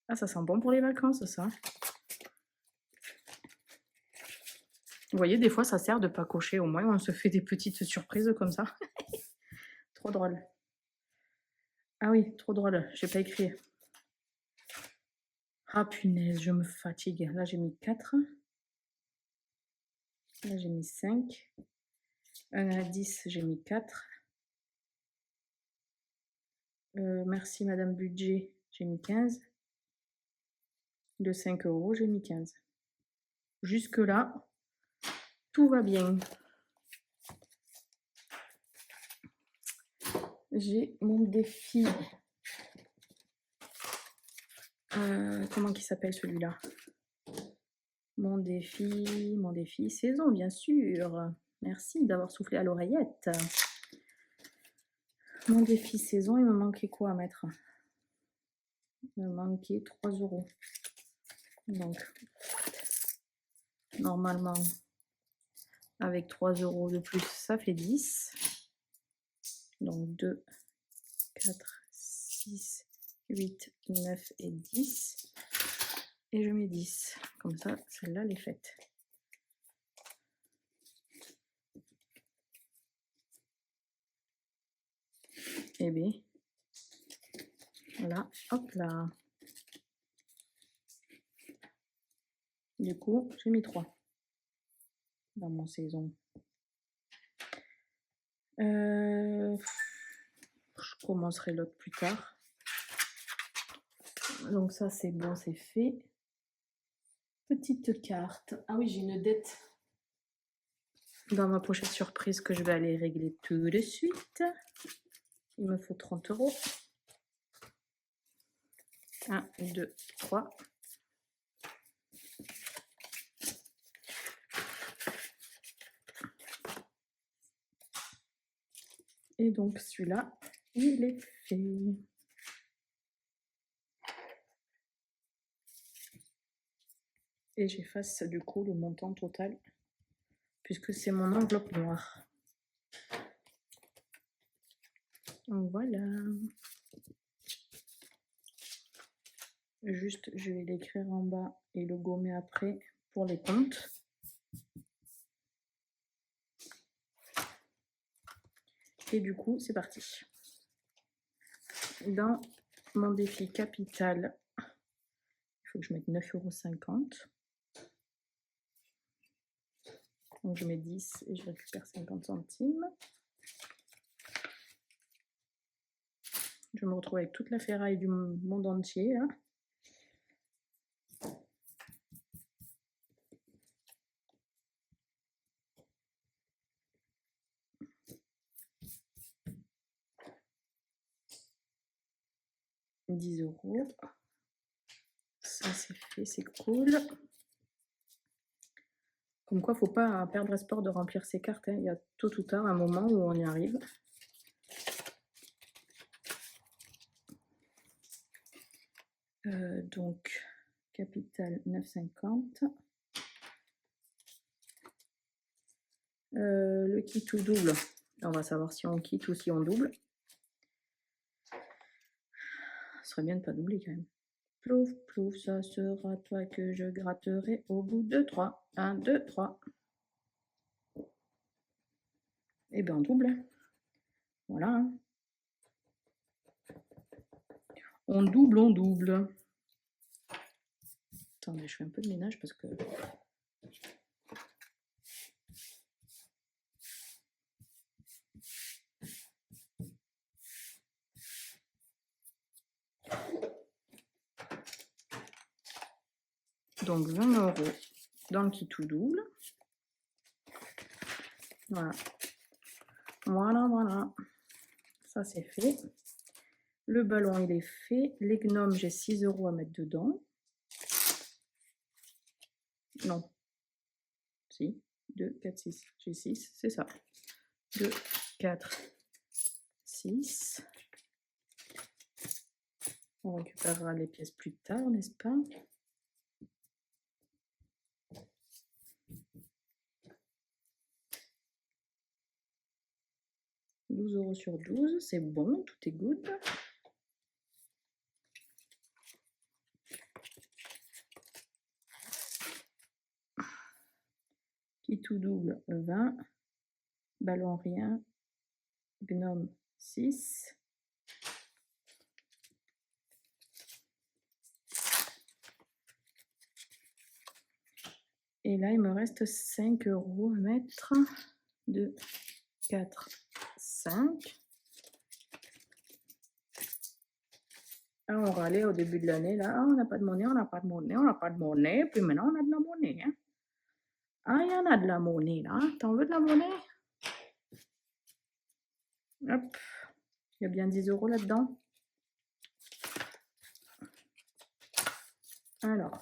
Ah, ça sent bon pour les vacances, ça. Vous voyez, des fois, ça sert de pas cocher. Au moins, on se fait des petites surprises comme ça. Trop drôle. Ah oui, trop drôle. J'ai pas écrit. Ah, punaise, je me fatigue. Là, j'ai mis 4. Là, j'ai mis 5. 1 à 10, j'ai mis 4. Merci, Madame Budget. J'ai mis 15. De 5 €, j'ai mis 15. Jusque-là, tout va bien. J'ai mon défi. Comment il s'appelle celui-là? Mon défi saison, bien sûr. Merci d'avoir soufflé à l'oreillette. Mon défi saison, il me manquait quoi à mettre? Il me manquait 3 €. Donc, normalement, avec 3 € de plus, ça fait 10. Donc 2, 4, 6, 8, 9 et 10. Et je mets 10. Comme ça, celle-là, elle est faite. Et bien, voilà, hop là. Du coup, j'ai mis 3 dans mon saison. Je commencerai l'autre plus tard. Donc ça, c'est bon, c'est fait. Petite carte. Ah oui, j'ai une dette dans ma pochette surprise que je vais aller régler tout de suite. Il me faut 30 €. 1, 2, 3. Et donc celui-là, il est fait. Et j'efface du coup le montant total puisque c'est mon enveloppe noire. Voilà. Juste, je vais l'écrire en bas et le gommer après pour les comptes. Et du coup, c'est parti. Dans mon défi capital, il faut que je mette 9,50 €. Donc je mets 10 et je récupère 50 centimes. Je me retrouve avec toute la ferraille du monde entier, hein. « 10 €. Ça c'est fait, c'est cool. Comme quoi, faut pas perdre espoir de remplir ses cartes, hein. Il y a tôt ou tard un moment où on y arrive. Donc, capital 9,50. Le kit ou double. On va savoir si on quitte ou si on double. Ce serait bien de ne pas doubler quand même. Plouf, plouf, ça sera toi que je gratterai au bout de 3. 1, 2, 3. Et bien on double. Voilà. On double, on double. Attendez, je fais un peu de ménage parce que... Donc 20 € dans le kit ou double. Voilà. Voilà, voilà. Ça c'est fait. Le ballon il est fait. Les gnomes, j'ai 6 € à mettre dedans. Non. Si. 2, 4, 6. J'ai 6, c'est ça. 2, 4, 6. On récupérera les pièces plus tard, n'est-ce pas? « 12 € sur 12, c'est bon, tout est good. Kit ou double 20. Ballon rien. Gnome 6. Et là, il me reste 5 € à mettre. 2, 4, 5. Ah, on râlait au début de l'année, là, ah, on n'a pas de monnaie, on n'a pas de monnaie, on n'a pas de monnaie, puis maintenant on a de la monnaie. Hein. Ah, il y en a de la monnaie, là. T'en veux de la monnaie? Hop, il y a bien 10 € là-dedans. Alors,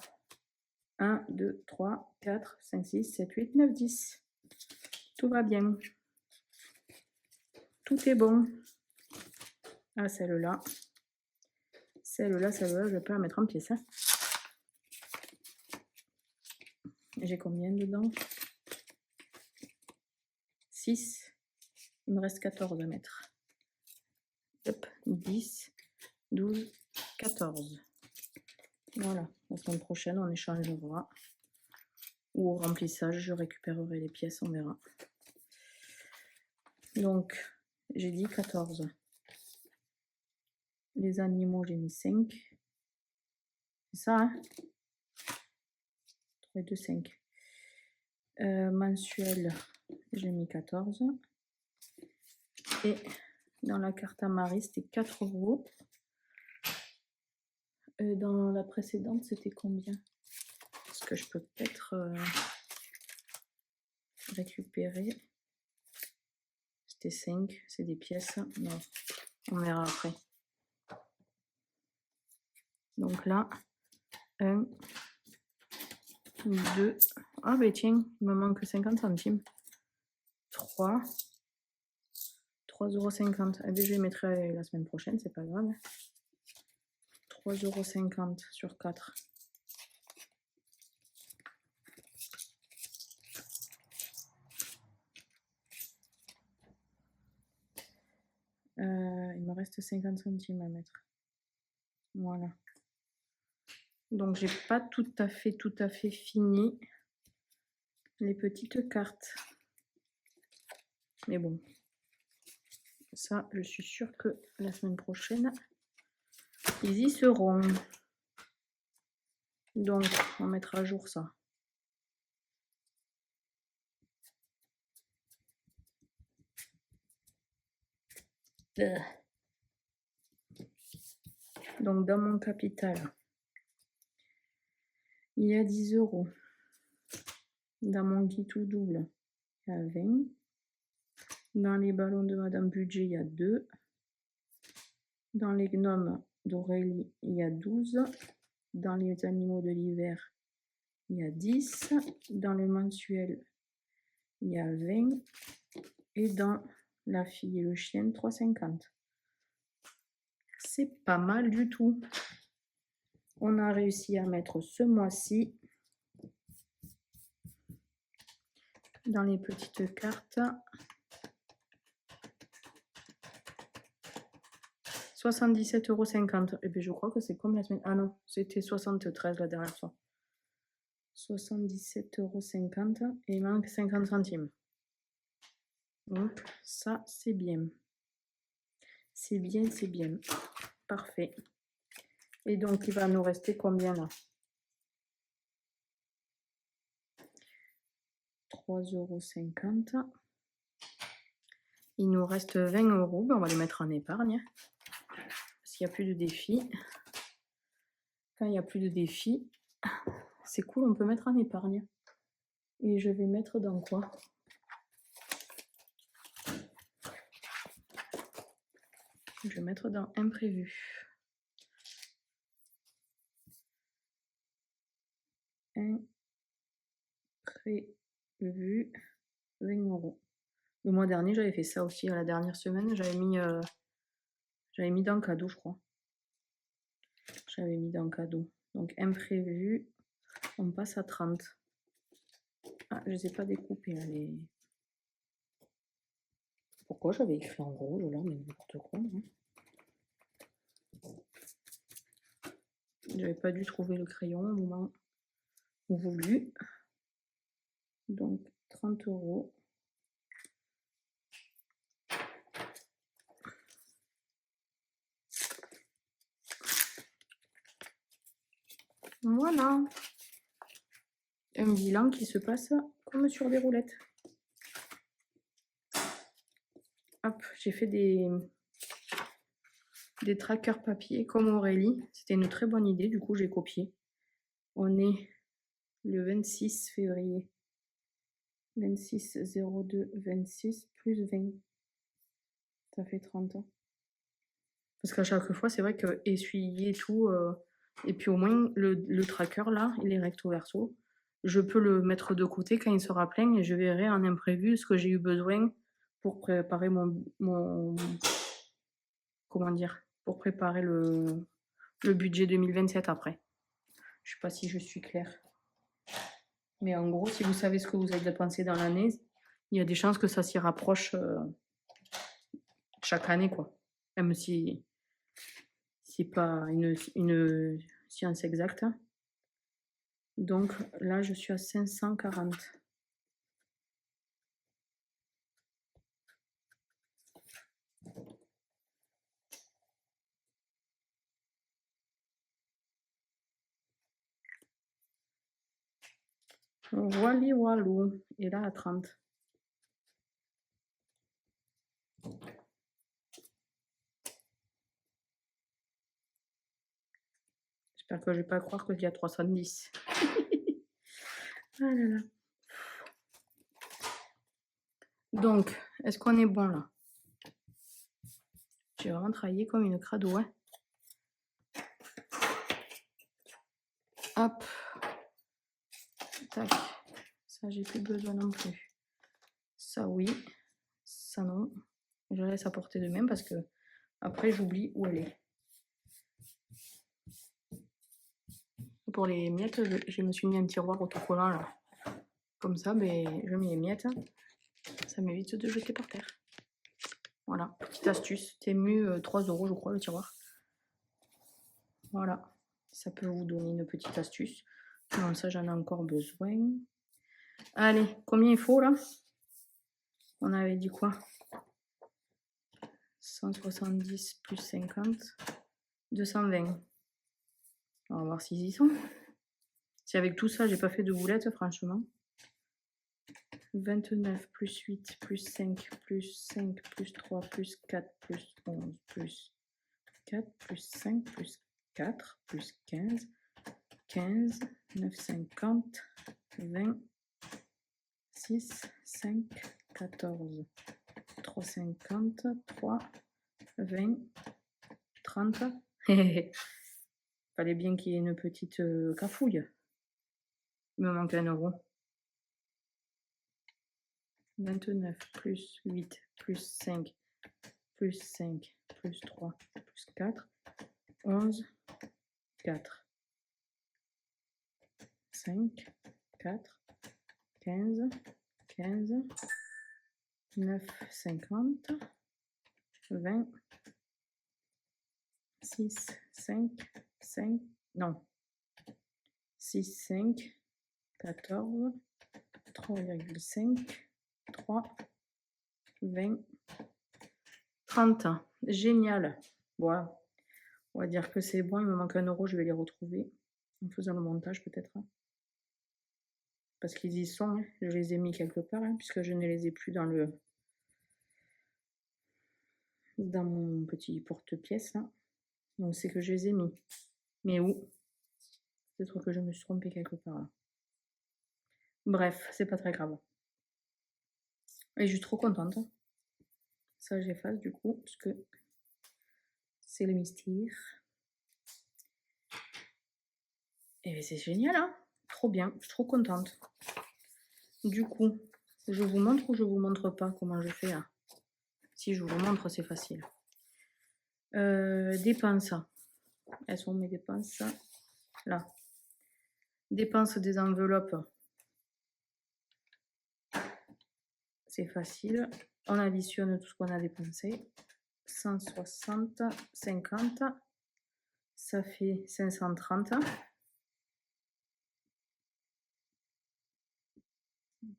1, 2, 3, 4, 5, 6, 7, 8, 9, 10. Tout va bien. Tout est bon. Ah, celle-là. Celle-là, je peux la mettre en pièces. Hein. J'ai combien dedans? 6. Il me reste 14 à mettre. Hop, 10, 12, 14. Voilà, la semaine prochaine, on échangera. Ou au remplissage, je récupérerai les pièces, on verra. Donc, j'ai dit 14. Les animaux, j'ai mis 5. C'est ça, hein? 3 et 2, 5. Mensuel, j'ai mis 14. Et dans la carte à Marie, c'était 4 €. Dans la précédente, c'était combien? Parce que je peux peut-être récupérer. C'était 5, c'est des pièces. Non, on verra après. Donc là, 1, 2. Ah ben tiens, il me manque 50 centimes. 3. 3,50 €. Eh bien, je les mettrai la semaine prochaine, c'est pas grave. 3,50 € sur 4. Il me reste 50 centimes à mettre. Voilà. Donc, j'ai pas tout à fait fini les petites cartes. Mais bon, Ça, je suis sûre que la semaine prochaine, ils y seront. Donc, on va mettre à jour ça. Donc, dans mon capital, il y a 10 €. Dans mon guide tout double, il y a 20. Dans les ballons de Madame Budget, il y a 2. Dans les gnomes d'Aurélie, il y a 12. Dans les animaux de l'hiver, il y a 10. Dans le mensuel, il y a 20. Et dans la fille et le chien, 3,50. C'est pas mal du tout. On a réussi à mettre ce mois-ci dans les petites cartes 77,50 €. Et bien je crois que c'est comme la semaine. Ah non, c'était 73 la dernière fois. 77,50 € et il manque 50 centimes. Donc ça c'est bien. C'est bien, c'est bien. Parfait. Et donc il va nous rester combien là? 3,50 €. Il nous reste 20 €. Ben, on va les mettre en épargne. Parce qu'il n'y a plus de défis. Quand il n'y a plus de défis, c'est cool, on peut mettre en épargne. Et je vais mettre dans quoi? Je vais mettre dans imprévu. Imprévu, 20 €. Le mois dernier, j'avais fait ça aussi. À la dernière semaine, j'avais mis dans le cadeau, je crois. J'avais mis dans le cadeau. Donc imprévu, on passe à 30. Ah, je ne les ai pas découpés là, les... Pourquoi j'avais écrit en rouge là, mais n'importe quoi. Hein. J'avais pas dû trouver le crayon au moment voulu. Donc 30 €. Voilà. Un bilan qui se passe comme sur des roulettes. Hop, j'ai fait des trackers papier comme Aurélie. C'était une très bonne idée, du coup j'ai copié. On est le 26 février. 26 02 26 plus 20. Ça fait 30 ans. Parce qu'à chaque fois, c'est vrai que essuyer tout, et puis au moins le tracker là, il est recto verso. Je peux le mettre de côté quand il sera plein et je verrai en imprévu ce que j'ai eu besoin pour préparer mon comment dire, pour préparer le budget 2027 après. Je sais pas si je suis claire. Mais en gros, si vous savez ce que vous avez dépensé dans l'année, il y a des chances que ça s'y rapproche chaque année, quoi. Même si c'est pas une science exacte. Donc là, je suis à 540. Wally Walou. Et là, à 30. J'espère que je vais pas croire qu'il y a 310. Ah là là. Donc, est-ce qu'on est bon là? J'ai vraiment travaillé comme une crado, hein. Hop. Tac. Ça, j'ai plus besoin non plus. Ça, oui. Ça, non. Je laisse à portée de main parce que après, j'oublie où elle est. Pour les miettes, je me suis mis un tiroir autocollant là. Comme ça, ben, je mets les miettes. Ça m'évite de jeter par terre. Voilà, petite astuce. Temu, 3 € je crois le tiroir. Voilà, ça peut vous donner une petite astuce. Non, ça j'en ai encore besoin. Allez, combien il faut là? On avait dit quoi? 170 plus 50, 220. On va voir s'ils y sont. Si avec tout ça, j'ai pas fait de boulettes, franchement. 29 plus 8 plus 5 plus 5 plus 3 plus 4 plus 11 plus 4 plus 5 plus 4 plus 15, 15, 9, 50, 20, 6, 5, 14, 3, 50, 3, 20, 30. Fallait bien qu'il y ait une petite cafouille. Il me manque 1 euro. 29 plus 8 plus 5 plus 5 plus 3 plus 4, 11, 4, 5, 4, 15, 15, 9, 50, 20, 6, 5, 5, non, 6, 5, 14, 3,5, 3, 20, 30. Génial. Voilà. On va dire que c'est bon. Il me manque 1 euro. Je vais les retrouver en faisant le montage peut-être. Parce qu'ils y sont. Hein. Je les ai mis quelque part puisque je ne les ai plus dans mon petit porte-pièce. Donc c'est que je les ai mis. Mais où? Peut-être que je me suis trompée quelque part. Là. Bref, c'est pas très grave. Et je suis trop contente. Ça, j'efface du coup, parce que c'est le mystère. Et c'est génial, hein? Trop bien, je suis trop contente. Du coup, je vous montre ou je vous montre pas comment je fais là? Si je vous le montre, c'est facile. Dépenses. Elles sont mes dépenses. Là. Dépenses des enveloppes. C'est facile. On additionne tout ce qu'on a dépensé. 160, 50. Ça fait 530.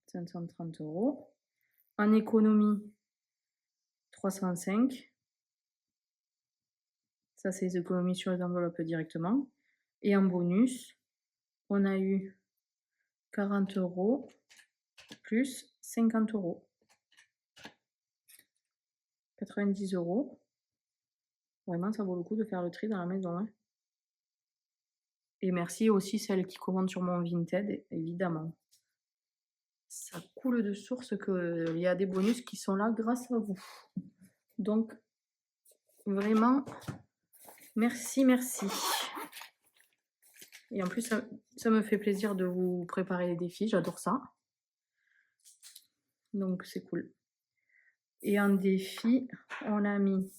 530 euros. En économie, 305. Ça, c'est les économies sur les enveloppes directement. Et en bonus, on a eu 40 euros plus 50 euros. 90 euros. Vraiment, ça vaut le coup de faire le tri dans la maison. Hein. Et merci aussi celles qui commandent sur mon Vinted, évidemment. Ça coule de source qu'il y a des bonus qui sont là grâce à vous. Donc, vraiment, merci, merci. Et en plus, ça me fait plaisir de vous préparer les défis. J'adore ça. Donc, c'est cool. Et en défi, on a mis,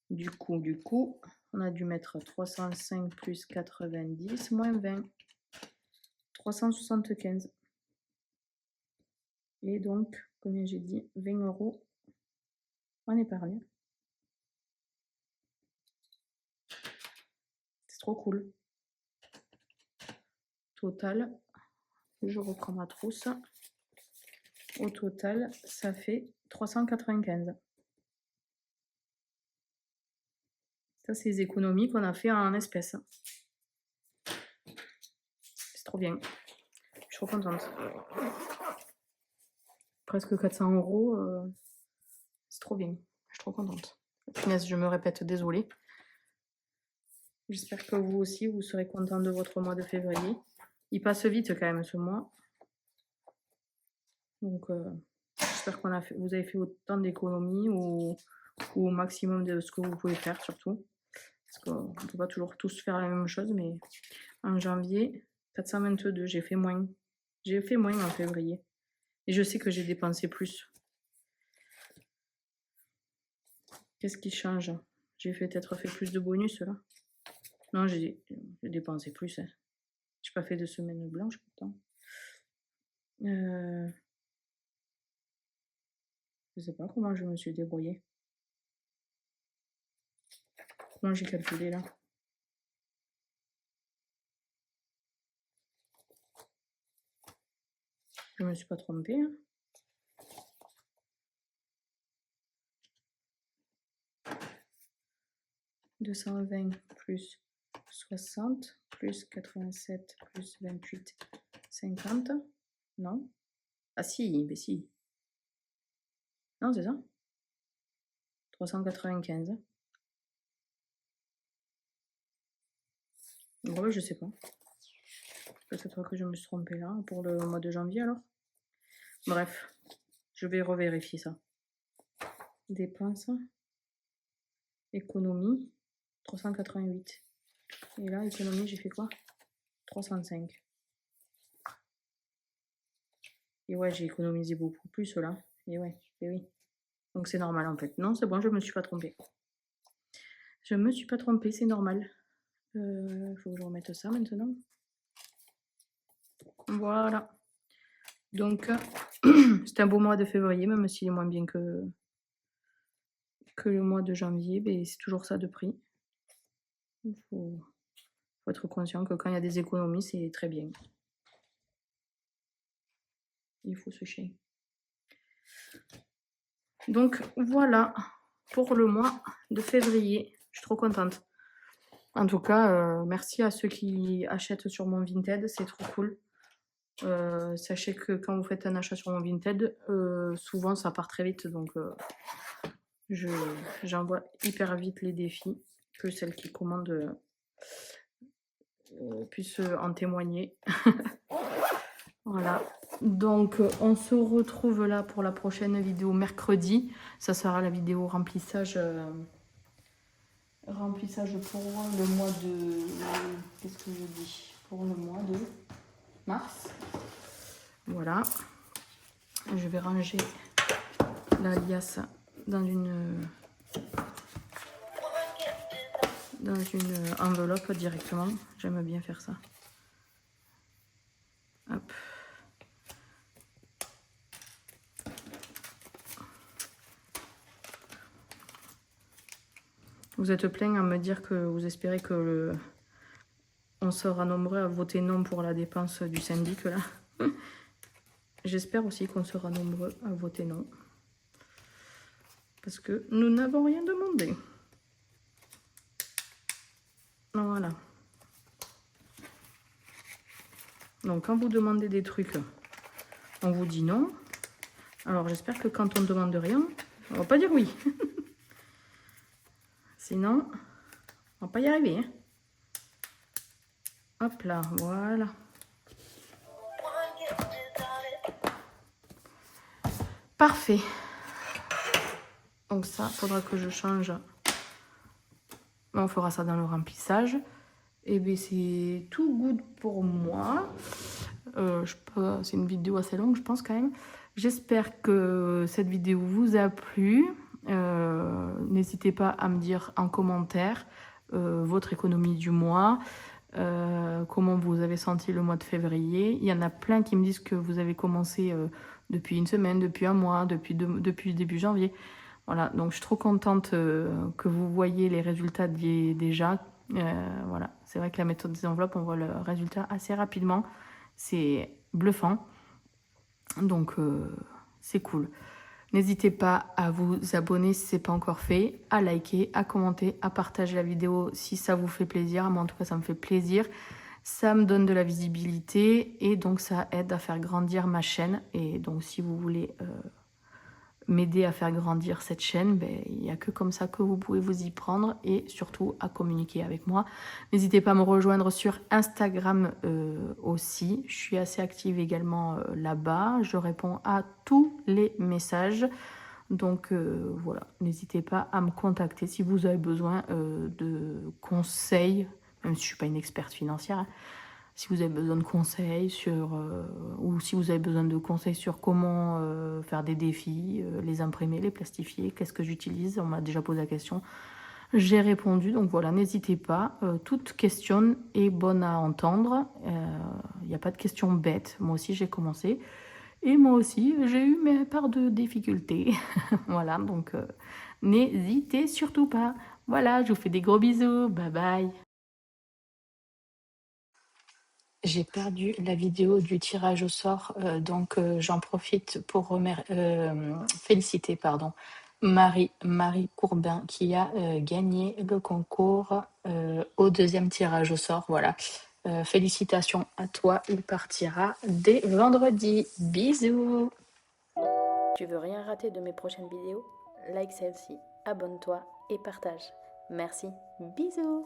du coup, on a dû mettre 305 plus 90 moins 20. 375. Et donc, comme j'ai dit, 20 euros en épargne. C'est trop cool. Total, je reprends ma trousse. Au total, ça fait 395. Ça, c'est les économies qu'on a fait en espèces. C'est trop bien. Je suis trop contente. Presque 400 euros. C'est trop bien. Je suis trop contente. Punaise, je me répète, désolée. J'espère que vous aussi, vous serez content de votre mois de février. Il passe vite quand même ce mois. Donc, j'espère que vous avez fait autant d'économies ou au maximum de ce que vous pouvez faire surtout. Parce qu'on ne peut pas toujours tous faire la même chose, mais en janvier, 422, j'ai fait moins. J'ai fait moins en février. Et je sais que j'ai dépensé plus. Qu'est-ce qui change? J'ai peut-être fait plus de bonus là. Non, j'ai dépensé plus. Hein. J'ai pas fait de semaine blanche pourtant. Je sais pas comment je me suis débrouillée. Comment j'ai calculé là? Je me suis pas trompée. Hein. 220 plus 60 plus 87 plus 28, 50. Non? Ah si, mais si. Non, c'est ça? 395. Ouais, je sais pas. Peut-être que je me suis trompée là pour le mois de janvier alors. Bref, je vais revérifier ça. Dépenses, économie, 388. Et là, économie, j'ai fait quoi? 305. Et ouais, j'ai économisé beaucoup plus là. Et ouais, et oui. Donc c'est normal en fait. Non, c'est bon, je me suis pas trompée. Je me suis pas trompée, c'est normal. Faut que je remette ça maintenant. Voilà. Donc, c'est un beau mois de février, même s'il est moins bien que le mois de janvier. Mais c'est toujours ça de prix. Il faut être conscient que quand il y a des économies, c'est très bien. Il faut se chier. Donc, voilà pour le mois de février. Je suis trop contente. En tout cas, merci à ceux qui achètent sur mon Vinted, c'est trop cool. Sachez que quand vous faites un achat sur mon Vinted, souvent ça part très vite, donc j'envoie hyper vite les défis, que celles qui commandent puissent en témoigner. Voilà. Donc on se retrouve là pour la prochaine vidéo mercredi. Ça sera la vidéo remplissage. Remplissage pour le mois de... Qu'est-ce que je dis? Pour le mois de mars. Voilà. Je vais ranger la liasse dans une enveloppe directement. J'aime bien faire ça. Hop. Vous êtes plein à me dire que vous espérez que on sera nombreux à voter non pour la dépense du syndic là. J'espère aussi qu'on sera nombreux à voter non. Parce que nous n'avons rien demandé. Voilà. Donc quand vous demandez des trucs, on vous dit non. Alors j'espère que quand on ne demande rien, on va pas dire oui. Sinon, on va pas y arriver. Hein. Hop là, voilà. Parfait. Donc ça, faudra que je change. On fera ça dans le remplissage. Et bien c'est tout good pour moi. C'est une vidéo assez longue, je pense quand même. J'espère que cette vidéo vous a plu. N'hésitez pas à me dire en commentaire votre économie du mois. Comment vous avez senti le mois de février. Il y en a plein qui me disent que vous avez commencé depuis une semaine, depuis un mois, depuis début janvier. Voilà, donc je suis trop contente que vous voyez les résultats déjà. Voilà, c'est vrai que la méthode des enveloppes, on voit le résultat assez rapidement. C'est bluffant. Donc, c'est cool. N'hésitez pas à vous abonner si ce n'est pas encore fait, à liker, à commenter, à partager la vidéo si ça vous fait plaisir. Moi, en tout cas, ça me fait plaisir. Ça me donne de la visibilité et donc ça aide à faire grandir ma chaîne. Et donc, si vous voulez m'aider à faire grandir cette chaîne, ben, il n'y a que comme ça que vous pouvez vous y prendre et surtout à communiquer avec moi. N'hésitez pas à me rejoindre sur Instagram aussi. Je suis assez active également là-bas. Je réponds à tous les messages. Donc voilà, n'hésitez pas à me contacter si vous avez besoin de conseils, même si je ne suis pas une experte financière. Hein. Si vous avez besoin de conseils ou si vous avez besoin de conseils sur comment faire des défis, les imprimer, les plastifier, qu'est-ce que j'utilise, on m'a déjà posé la question. J'ai répondu, donc voilà, n'hésitez pas. Toute question est bonne à entendre. Il n'y a pas de questions bêtes. Moi aussi, j'ai commencé. Et moi aussi, j'ai eu mes parts de difficultés. Voilà, donc n'hésitez surtout pas. Voilà, je vous fais des gros bisous. Bye bye. J'ai perdu la vidéo du tirage au sort, donc j'en profite pour féliciter Marie Courbin qui a gagné le concours au deuxième tirage au sort. Voilà. Félicitations à toi, il partira dès vendredi. Bisous. Tu veux rien rater de mes prochaines vidéos? Like celle-ci, abonne-toi et partage. Merci. Bisous.